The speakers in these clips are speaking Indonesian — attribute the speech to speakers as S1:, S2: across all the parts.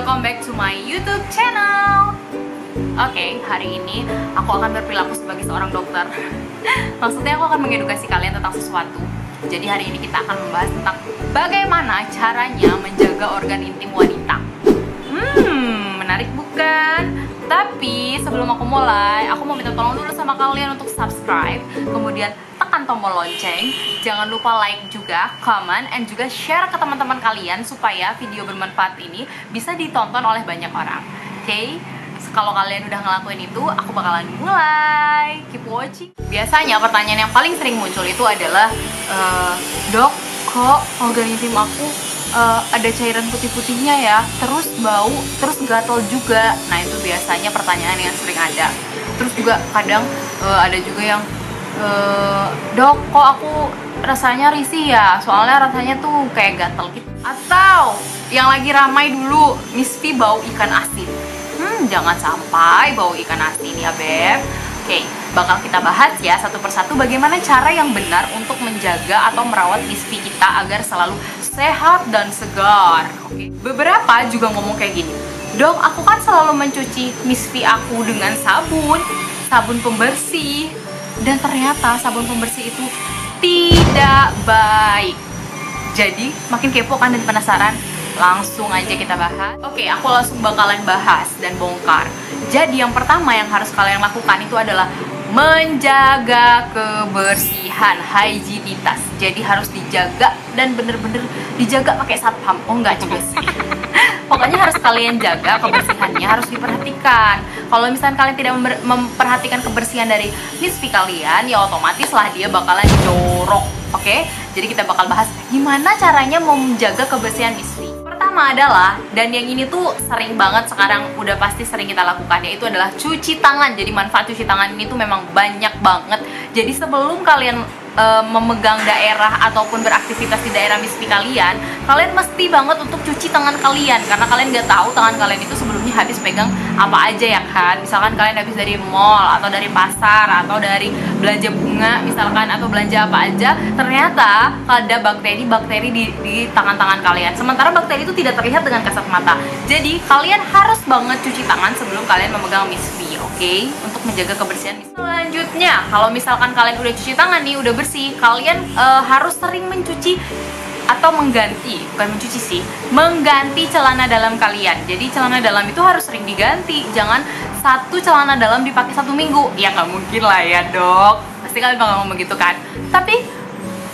S1: welcome back to my YouTube channel. Oke, hari ini aku akan berperilaku sebagai seorang dokter. Maksudnya aku akan mengedukasi kalian tentang sesuatu. Jadi hari ini kita akan membahas tentang bagaimana caranya menjaga organ intim wanita. Menarik bukan? Tapi sebelum aku mulai, aku mau minta tolong dulu sama kalian untuk subscribe, kemudian tekan tombol lonceng, jangan lupa like juga, comment, and juga share ke teman-teman kalian supaya video bermanfaat ini bisa ditonton oleh banyak orang. Oke? Kalau kalian udah ngelakuin itu, aku bakalan mulai. Keep watching. Biasanya pertanyaan yang paling sering muncul itu adalah, Dok, kok organ intim aku ada cairan putih-putihnya ya, terus bau, terus gatal juga. Nah itu biasanya pertanyaan yang sering ada. Terus juga kadang ada juga yang, Dok, kok aku rasanya risih ya, soalnya rasanya tuh kayak gatal gitu. Atau yang lagi ramai dulu, Miss V bau ikan asin. Jangan sampai bau ikan asin ya Beb. Oke, bakal kita bahas ya satu persatu bagaimana cara yang benar untuk menjaga atau merawat Miss V kita agar selalu sehat dan segar. Oke. Beberapa juga ngomong kayak gini, Dok, aku kan selalu mencuci Miss V aku dengan sabun pembersih, dan ternyata sabun pembersih itu tidak baik. Jadi makin kepo kan dan penasaran? Langsung aja kita bahas. Oke, aku langsung bakalan bahas dan bongkar. Jadi yang pertama yang harus kalian lakukan itu adalah menjaga kebersihan, higienitas. Jadi harus dijaga dan bener-bener dijaga pakai satpam. Oh enggak juga sih. Pokoknya harus kalian jaga kebersihannya, harus diperhatikan. Kalau misalnya kalian tidak memperhatikan kebersihan dari Miss V kalian, ya otomatis lah dia bakalan jorok. Oke? Jadi kita bakal bahas gimana caranya mau menjaga kebersihan Miss V. Pertama adalah, dan yang ini tuh sering banget sekarang udah pasti sering kita lakukan, yaitu adalah cuci tangan. Jadi manfaat cuci tangan ini tuh memang banyak banget. Jadi sebelum kalian memegang daerah ataupun beraktivitas di daerah Miss V kalian mesti banget untuk cuci tangan kalian, karena kalian nggak tahu tangan kalian itu sebelumnya habis pegang apa aja ya kan. Misalkan kalian habis dari mall atau dari pasar atau dari belanja bunga misalkan, atau belanja apa aja, ternyata ada bakteri di tangan-tangan kalian, sementara bakteri itu tidak terlihat dengan kasat mata. Jadi kalian harus banget cuci tangan sebelum kalian memegang Miss V, oke? Untuk menjaga kebersihan Miss V. Selanjutnya, kalau misalkan kalian udah cuci tangan nih, udah bersih, kalian harus sering mencuci atau mengganti, bukan mencuci sih, mengganti celana dalam kalian. Jadi celana dalam itu harus sering diganti, jangan satu celana dalam dipakai 1 minggu. Ya nggak mungkin lah ya Dok, pasti kalian bakal ngomong gitu kan. Tapi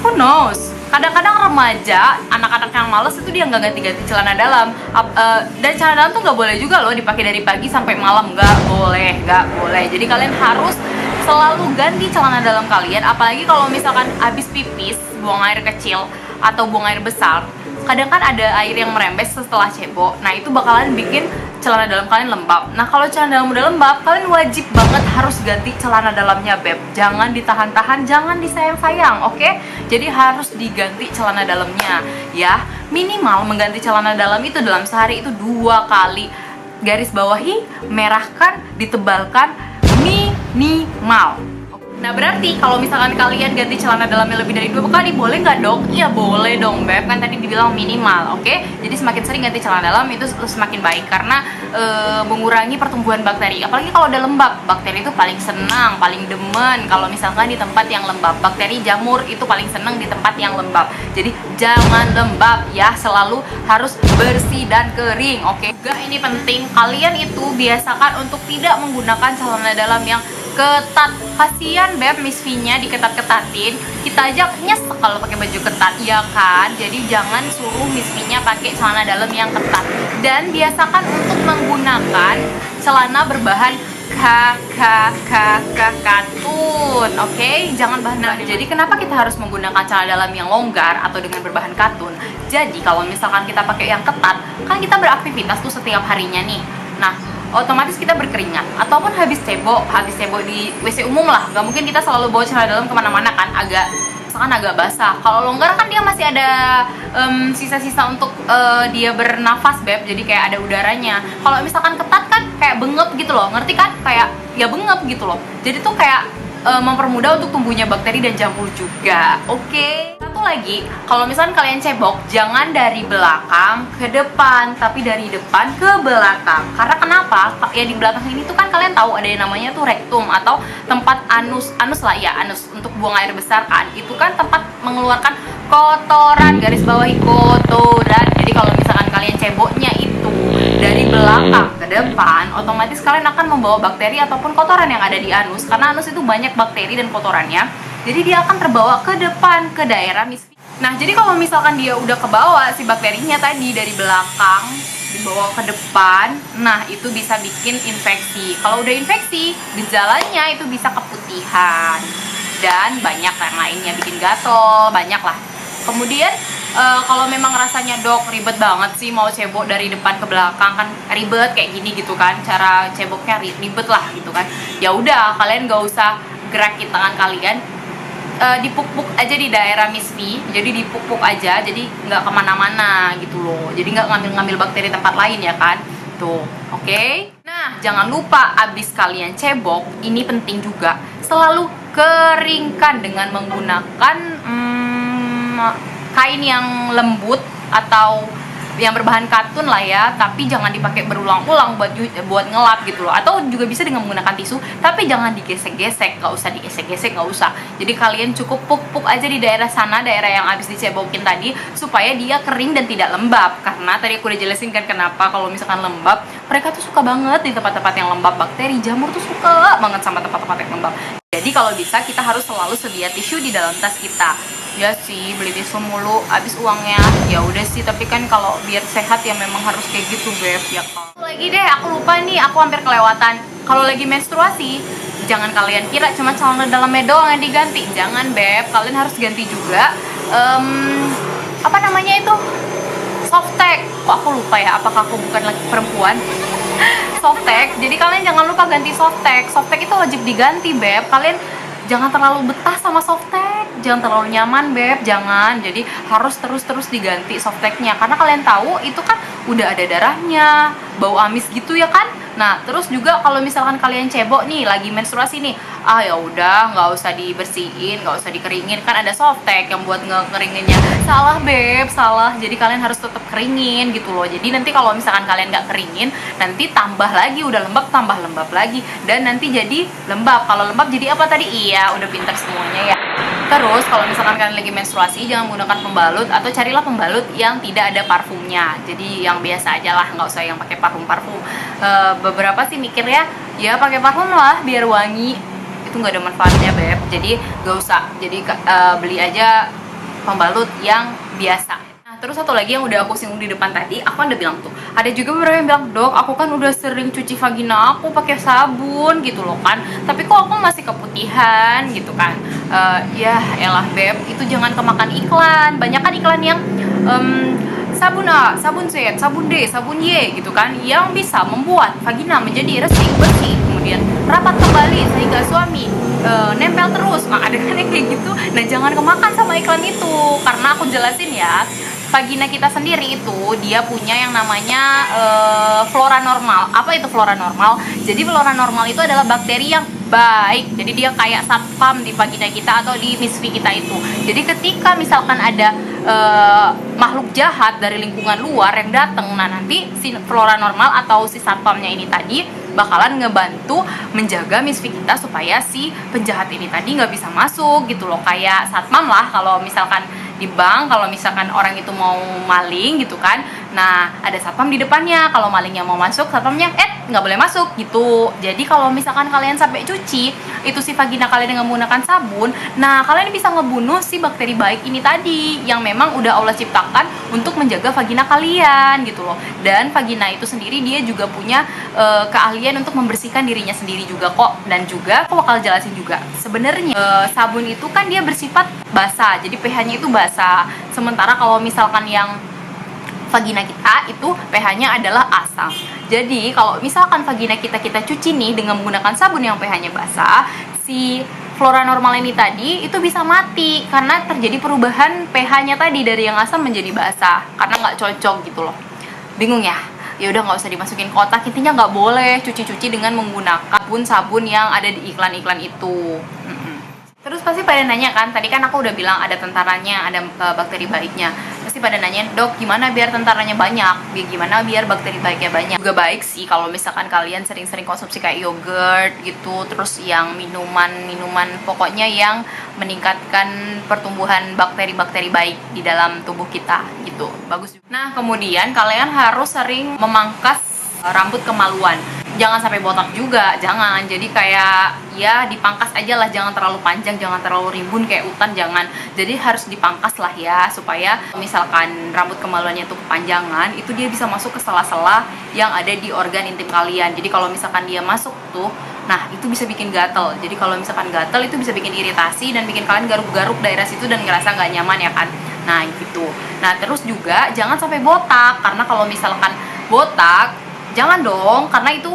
S1: who knows, kadang-kadang remaja, anak-anak yang males itu dia nggak ganti-ganti celana dalam. Dan celana dalam tuh nggak boleh juga loh dipakai dari pagi sampai malam, nggak boleh. Jadi kalian harus selalu ganti celana dalam kalian, apalagi kalau misalkan habis pipis, buang air kecil atau buang air besar, kadang kan ada air yang merembes setelah cebok. Nah itu bakalan bikin celana dalam kalian lembab. Nah kalau celana dalam udah lembab, kalian wajib banget harus ganti celana dalamnya Beb. Jangan ditahan-tahan, jangan disayang-sayang, oke? Jadi harus diganti celana dalamnya ya. Minimal mengganti celana dalam itu dalam sehari itu 2 kali. Garis bawahi, merahkan, ditebalkan, minimal. Nah berarti kalau misalkan kalian ganti celana dalamnya lebih dari 2 kali, boleh nggak Dok? Iya boleh dong Beb, kan tadi dibilang minimal, oke? Jadi semakin sering ganti celana dalam itu semakin baik, karena mengurangi pertumbuhan bakteri. Apalagi kalau udah lembab, bakteri itu paling senang, paling demen kalau misalkan di tempat yang lembab. Bakteri jamur itu paling senang di tempat yang lembab. Jadi jangan lembab ya, selalu harus bersih dan kering, oke? Juga ini penting, kalian itu biasakan untuk tidak menggunakan celana dalam yang ketat. Kasian Beb, Miss V-nya diketat-ketatin. Kita aja nyesek kalau pakai baju ketat, ya kan? Jadi jangan suruh Miss V-nya pakai celana dalam yang ketat. Dan biasakan untuk menggunakan celana berbahan katun, oke? Jangan bahan. Jadi kenapa kita harus menggunakan celana dalam yang longgar atau dengan berbahan katun? Jadi kalau misalkan kita pakai yang ketat, kan kita beraktivitas tuh setiap harinya nih. Nah, otomatis kita berkeringat, ataupun habis cebok di WC umum lah, nggak mungkin kita selalu bawa celana dalam kemana-mana kan, misalkan agak basah. Kalau longgar kan dia masih ada sisa-sisa untuk dia bernafas Beb, jadi kayak ada udaranya. Kalau misalkan ketat kan kayak bengep gitu loh, ngerti kan? Kayak ya bengep gitu loh, jadi tuh kayak mempermudah untuk tumbuhnya bakteri dan jamur juga, oke? Satu lagi, kalau misalkan kalian cebok, jangan dari belakang ke depan, tapi dari depan ke belakang. Karena kenapa? Ya di belakang ini tuh kan kalian tahu ada yang namanya tuh rektum atau tempat anus lah ya, anus untuk buang air besar kan. Itu kan tempat mengeluarkan kotoran, garis bawahi kotoran. Jadi kalau misalkan kalian ceboknya itu dari belakang ke depan, otomatis kalian akan membawa bakteri ataupun kotoran yang ada di anus. Karena anus itu banyak bakteri dan kotorannya. Jadi dia akan terbawa ke depan, ke daerah misfi. Nah, jadi kalau misalkan dia udah kebawa si bakterinya tadi dari belakang dibawa ke depan, nah itu bisa bikin infeksi. Kalau udah infeksi, gejalanya itu bisa keputihan dan banyak yang lainnya, bikin gatal, banyak lah. Kemudian kalau memang rasanya dok ribet banget sih mau cebok dari depan ke belakang, kan ribet kayak gini gitu kan, cara ceboknya ribet lah gitu kan. Ya udah, kalian gak usah gerakin tangan kalian, dipuk-puk aja di daerah misfi, jadi dipuk-puk aja, jadi nggak kemana-mana gitu loh, jadi nggak ngambil-ngambil bakteri tempat lain ya kan, tuh, oke? Nah, jangan lupa abis kalian cebok, ini penting juga, selalu keringkan dengan menggunakan kain yang lembut atau yang berbahan katun lah ya, tapi jangan dipakai berulang-ulang buat ngelap gitu loh, atau juga bisa dengan menggunakan tisu, tapi jangan digesek-gesek, nggak usah digesek-gesek, nggak usah. Jadi kalian cukup puk-puk aja di daerah sana, daerah yang habis dicebokin tadi, supaya dia kering dan tidak lembab. Karena tadi aku udah jelasin kan kenapa kalau misalkan lembab, mereka tuh suka banget di tempat-tempat yang lembab, bakteri jamur tuh suka banget sama tempat-tempat yang lembab. Jadi kalau bisa kita harus selalu sedia tisu di dalam tas kita. Ya sih, beli tisu mulu habis uangnya. Ya udah sih, tapi kan kalau biar sehat ya memang harus kayak gitu, Beb, ya kan. Lagi deh, aku lupa nih, aku hampir kelewatan. Kalau lagi menstruasi, jangan kalian kira cuma celana dalamnya doang yang diganti. Jangan, Beb, kalian harus ganti juga apa namanya itu? Softtek. Kok aku lupa ya, apakah aku bukan lagi perempuan? Softtek. Jadi kalian jangan lupa ganti softtek. Softtek itu wajib diganti, Beb. Kalian jangan terlalu betah sama softtek, jangan terlalu nyaman, Beb, jangan. Jadi harus terus diganti softteknya, karena kalian tahu itu kan udah ada darahnya, bau amis gitu ya kan. Nah, terus juga kalau misalkan kalian cebok nih lagi menstruasi nih, ya udah nggak usah dibersihin, nggak usah dikeringin, kan ada softtek yang buat ngekeringinnya. Salah, Beb, salah. Jadi kalian harus tetap keringin gitu loh. Jadi nanti kalau misalkan kalian nggak keringin, nanti tambah lagi, udah lembab tambah lembab lagi, dan nanti jadi lembab. Kalau lembab jadi apa tadi? Iya, udah pintar semuanya ya. Terus kalau misalkan kalian lagi menstruasi, jangan menggunakan pembalut, atau carilah pembalut yang tidak ada parfumnya. Jadi yang biasa aja lah, nggak usah yang pakai parfum. Beberapa sih mikirnya ya pakai parfum lah biar wangi, itu nggak ada manfaatnya, Beb. Jadi nggak usah. Jadi beli aja pembalut yang biasa. Terus satu lagi yang udah aku singgung di depan tadi, aku kan udah bilang tuh, ada juga beberapa yang bilang, dok, aku kan udah sering cuci vagina aku pakai sabun gitu loh kan, tapi kok aku masih keputihan gitu kan. Ya elah, Beb, itu jangan kemakan iklan. Banyak kan iklan yang sabun A, sabun Z, sabun D, sabun Y gitu kan, yang bisa membuat vagina menjadi resik, bersih, kemudian rapat kembali sehingga suami nempel terus. Nah, ada kan yang kayak gitu. Nah, jangan kemakan sama iklan itu, karena aku jelasin ya, vagina kita sendiri itu dia punya yang namanya flora normal. Apa itu flora normal? Jadi flora normal itu adalah bakteri yang baik. Jadi dia kayak satpam di vagina kita atau di misfi kita itu. Jadi ketika misalkan ada makhluk jahat dari lingkungan luar yang datang, nah nanti si flora normal atau si satpamnya ini tadi bakalan ngebantu menjaga misfi kita supaya si penjahat ini tadi nggak bisa masuk gitu loh. Kayak satpam lah kalau misalkan di bank, kalau misalkan orang itu mau maling gitu kan, nah ada satpam di depannya. Kalau malingnya mau masuk, satpamnya nggak boleh masuk gitu. Jadi kalau misalkan kalian sampai cuci itu si vagina kalian dengan menggunakan sabun, nah kalian bisa ngebunuh si bakteri baik ini tadi yang memang udah Allah ciptakan untuk menjaga vagina kalian gitu loh. Dan vagina itu sendiri dia juga punya keahlian untuk membersihkan dirinya sendiri juga kok. Dan juga aku bakal jelasin juga, sebenarnya sabun itu kan dia bersifat basah, jadi pH-nya itu basah. Sementara kalau misalkan yang vagina kita itu pH-nya adalah asam. Jadi kalau misalkan vagina kita cuci nih dengan menggunakan sabun yang pH-nya basah, si flora normal ini tadi itu bisa mati karena terjadi perubahan pH-nya tadi dari yang asam menjadi basah, karena nggak cocok gitu loh. Bingung ya? Ya udah nggak usah dimasukin kotak. Intinya nggak boleh cuci-cuci dengan menggunakan sabun yang ada di iklan-iklan itu. Terus pasti pada nanya kan, tadi kan aku udah bilang ada tentaranya, ada bakteri baiknya. Pasti pada nanya, dok gimana biar tentaranya banyak? Gimana biar bakteri baiknya banyak? Juga baik sih kalau misalkan kalian sering-sering konsumsi kayak yogurt gitu, terus yang minuman pokoknya yang meningkatkan pertumbuhan bakteri-bakteri baik di dalam tubuh kita gitu. Bagus juga. Nah, kemudian kalian harus sering memangkas rambut kemaluan. Jangan sampai botak juga, jangan. Jadi kayak ya dipangkas aja lah, jangan terlalu panjang, jangan terlalu rimbun kayak utan, jangan. Jadi harus dipangkas lah ya, supaya misalkan rambut kemaluannya itu kepanjangan, itu dia bisa masuk ke sela-sela yang ada di organ intim kalian. Jadi kalau misalkan dia masuk tuh, nah itu bisa bikin gatel. Jadi kalau misalkan gatel itu bisa bikin iritasi dan bikin kalian garuk-garuk daerah situ dan ngerasa nggak nyaman ya kan. Nah gitu. Nah terus juga jangan sampai botak, karena kalau misalkan botak jangan dong, karena itu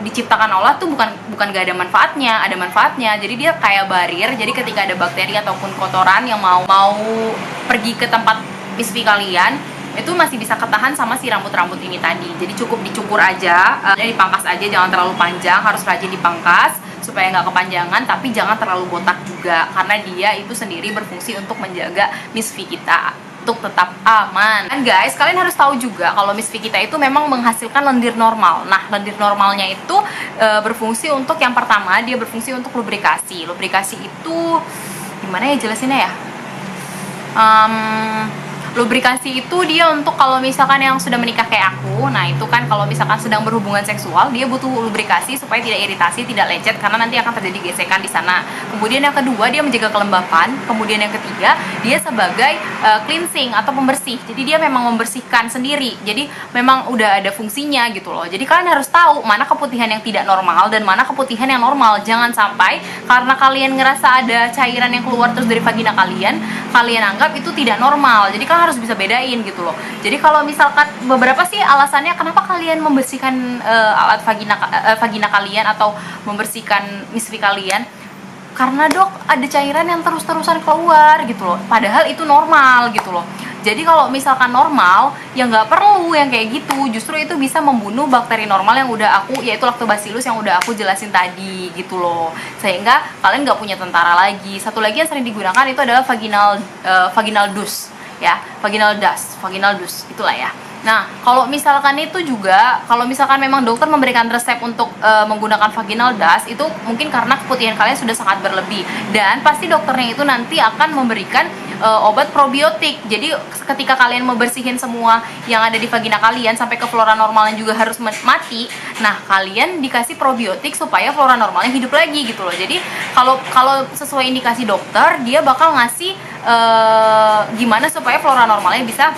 S1: diciptakan Allah tuh bukan gak ada manfaatnya, jadi dia kayak barir. Jadi ketika ada bakteri ataupun kotoran yang mau pergi ke tempat misfi kalian, itu masih bisa ketahan sama si rambut-rambut ini tadi. Jadi cukup dicukur aja, dipangkas aja, jangan terlalu panjang, harus rajin dipangkas supaya nggak kepanjangan, tapi jangan terlalu botak juga, karena dia itu sendiri berfungsi untuk menjaga misfi kita untuk tetap aman. Dan guys, kalian harus tahu juga kalau misfi kita itu memang menghasilkan lendir normal. Nah, lendir normalnya itu berfungsi untuk yang pertama, dia berfungsi untuk lubrikasi. Lubrikasi itu gimana ya jelasinnya ya? Lubrikasi itu dia untuk kalau misalkan yang sudah menikah kayak aku, nah itu kan kalau misalkan sedang berhubungan seksual, dia butuh lubrikasi supaya tidak iritasi, tidak lecet, karena nanti akan terjadi gesekan di sana. Kemudian yang kedua, dia menjaga kelembapan. Kemudian yang ketiga, dia sebagai cleansing atau pembersih. Jadi dia memang membersihkan sendiri. Jadi memang udah ada fungsinya gitu loh. Jadi kalian harus tahu mana keputihan yang tidak normal dan mana keputihan yang normal. Jangan sampai karena kalian ngerasa ada cairan yang keluar terus dari vagina kalian anggap itu tidak normal. Jadi kalian harus bisa bedain gitu loh. Jadi kalau misalkan beberapa sih alasannya kenapa kalian membersihkan alat vagina kalian atau membersihkan misfi kalian, karena dok ada cairan yang terus-terusan keluar gitu loh, padahal itu normal gitu loh. Jadi kalau misalkan normal, ya nggak perlu yang kayak gitu. Justru itu bisa membunuh bakteri normal yang udah aku, yaitu lactobacillus yang udah aku jelasin tadi gitu loh. Sehingga kalian nggak punya tentara lagi. Satu lagi yang sering digunakan itu adalah vaginal dus ya, vaginal dus itulah ya. Nah, kalau misalkan itu juga, kalau misalkan memang dokter memberikan resep untuk menggunakan vaginal dust, itu mungkin karena keputihan kalian sudah sangat berlebih, dan pasti dokternya itu nanti akan memberikan obat probiotik. Jadi ketika kalian membersihin semua yang ada di vagina kalian sampai ke flora normalnya juga harus mati, nah kalian dikasih probiotik supaya flora normalnya hidup lagi gitu loh. Jadi kalau sesuai indikasi dokter, dia bakal ngasih gimana supaya flora normalnya bisa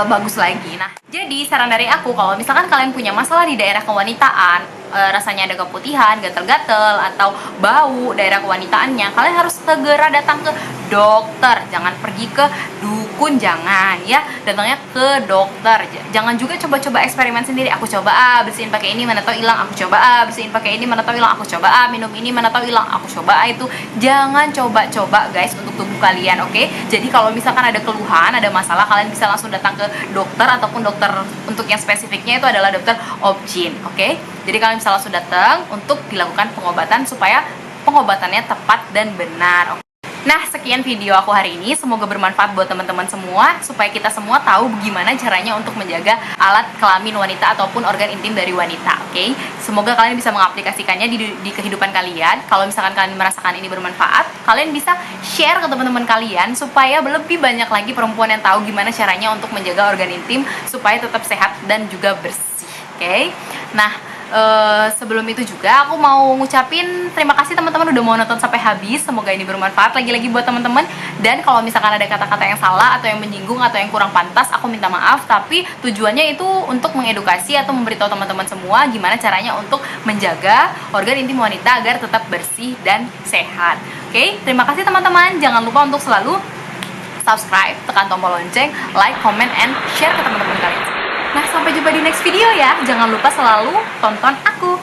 S1: bagus lagi. Nah, jadi saran dari aku, kalau misalkan kalian punya masalah di daerah kewanitaan, rasanya ada keputihan, gatel-gatel, atau bau daerah kewanitaannya, kalian harus segera datang ke dokter. Jangan pergi ke dukun, jangan ya. Datangnya ke dokter. Jangan juga coba-coba eksperimen sendiri. Aku coba bersihin pakai ini, mana tahu hilang. Aku coba bersihin pakai ini, mana tahu hilang. Aku coba minum ini, mana tahu hilang. Aku coba itu. Jangan coba-coba guys untuk tubuh kalian, oke? Jadi kalau misalkan ada keluhan, ada masalah, kalian bisa langsung datang ke dokter, ataupun dokter untuk yang spesifiknya itu adalah dokter Obgyn, oke? Jadi kalian bisa langsung datang untuk dilakukan pengobatan supaya pengobatannya tepat dan benar. Nah, sekian video aku hari ini. Semoga bermanfaat buat teman-teman semua, supaya kita semua tahu bagaimana caranya untuk menjaga alat kelamin wanita ataupun organ intim dari wanita, oke? Semoga kalian bisa mengaplikasikannya di kehidupan kalian. Kalau misalkan kalian merasakan ini bermanfaat, kalian bisa share ke teman-teman kalian supaya lebih banyak lagi perempuan yang tahu gimana caranya untuk menjaga organ intim supaya tetap sehat dan juga bersih, oke? Nah, sebelum itu juga aku mau ngucapin terima kasih teman-teman udah mau nonton sampai habis. Semoga ini bermanfaat lagi-lagi buat teman-teman. Dan kalau misalkan ada kata-kata yang salah atau yang menyinggung atau yang kurang pantas, aku minta maaf. Tapi tujuannya itu untuk mengedukasi atau memberitahu teman-teman semua gimana caranya untuk menjaga organ intim wanita agar tetap bersih dan sehat. Oke, terima kasih teman-teman. Jangan lupa untuk selalu subscribe, tekan tombol lonceng, like, comment, and share ke teman-teman kalian. Nah, sampai jumpa di next video ya. Jangan lupa selalu tonton aku.